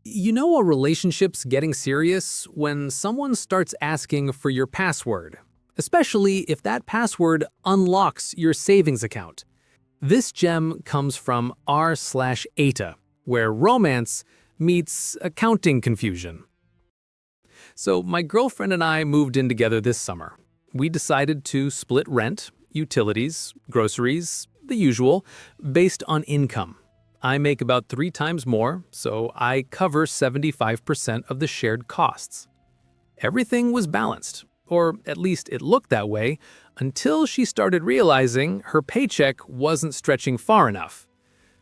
You know a relationship's getting serious when someone starts asking for your password, especially if that password unlocks your savings account. This gem comes from r/AITA, where romance meets accounting confusion. So my girlfriend and I moved in together this summer. We decided to split rent, utilities, groceries, the usual, based on income. I make about 3 times more, so I cover 75% of the shared costs. Everything was balanced, or at least it looked that way, until she started realizing her paycheck wasn't stretching far enough.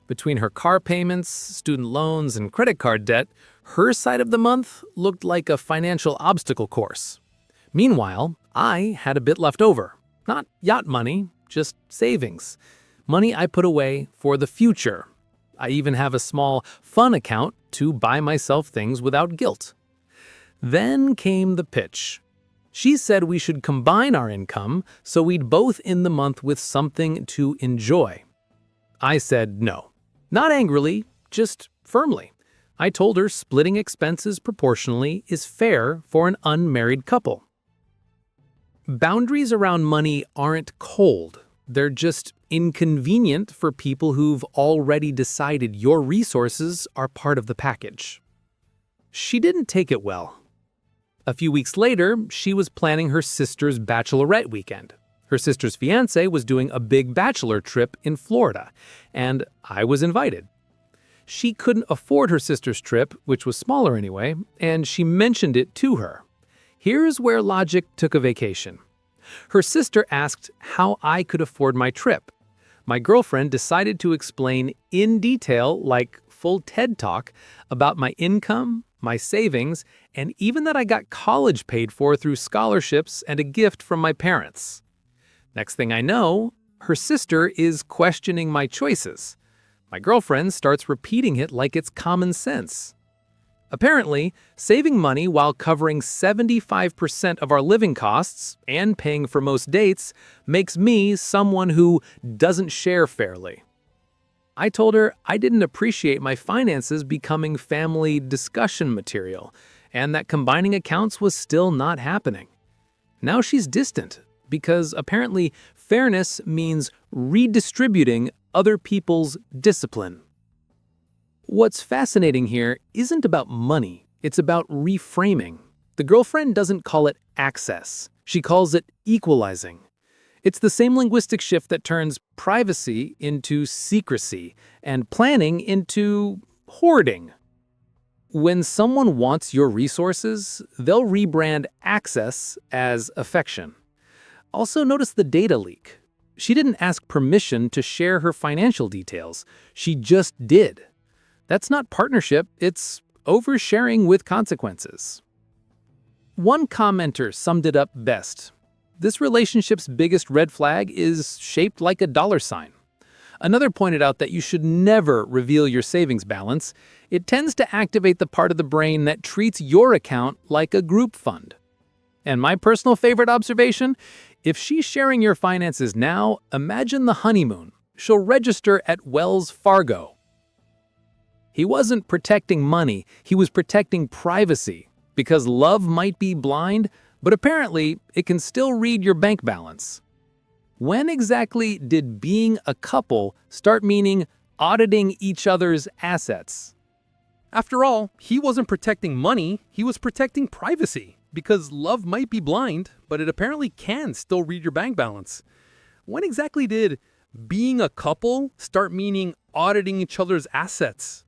Between her car payments, student loans, and credit card debt, her side of the month looked like a financial obstacle course. Meanwhile, I had a bit left over. Not yacht money, just savings. Money I put away for the future. I even have a small fun account to buy myself things without guilt. Then came the pitch. She said we should combine our income so we'd both end the month with something to enjoy. I said no. Not angrily, just firmly. I told her splitting expenses proportionally is fair for an unmarried couple. Boundaries around money aren't cold. They're just inconvenient for people who've already decided your resources are part of the package. She didn't take it well. A few weeks later, she was planning her sister's bachelorette weekend. Her sister's fiancé was doing a big bachelor trip in Florida, and I was invited. She couldn't afford her sister's trip, which was smaller anyway, and she mentioned it to her. Here's where logic took a vacation. Her sister asked how I could afford my trip. My girlfriend decided to explain in detail, like full TED Talk, about my income, my savings, and even that I got college paid for through scholarships and a gift from my parents. Next thing I know, her sister is questioning my choices. My girlfriend starts repeating it like it's common sense. Apparently, saving money while covering 75% of our living costs and paying for most dates makes me someone who doesn't share fairly. I told her I didn't appreciate my finances becoming family discussion material, and that combining accounts was still not happening. Now she's distant, because apparently fairness means redistributing other people's discipline. What's fascinating here isn't about money, it's about reframing. The girlfriend doesn't call it access, she calls it equalizing. It's the same linguistic shift that turns privacy into secrecy and planning into hoarding. When someone wants your resources, they'll rebrand access as affection. Also notice the data leak. She didn't ask permission to share her financial details, she just did. That's not partnership, it's oversharing with consequences. One commenter summed it up best. This relationship's biggest red flag is shaped like a $sign. Another pointed out that you should never reveal your savings balance. It tends to activate the part of the brain that treats your account like a group fund. And my personal favorite observation, if she's sharing your finances now, imagine the honeymoon. She'll register at Wells Fargo. He wasn't protecting money, he was protecting privacy, because love might be blind, but apparently it can still read your bank balance. When exactly did being a couple start meaning auditing each other's assets? After all, he wasn't protecting money, he was protecting privacy, because love might be blind, but it apparently can still read your bank balance. When exactly did being a couple start meaning auditing each other's assets?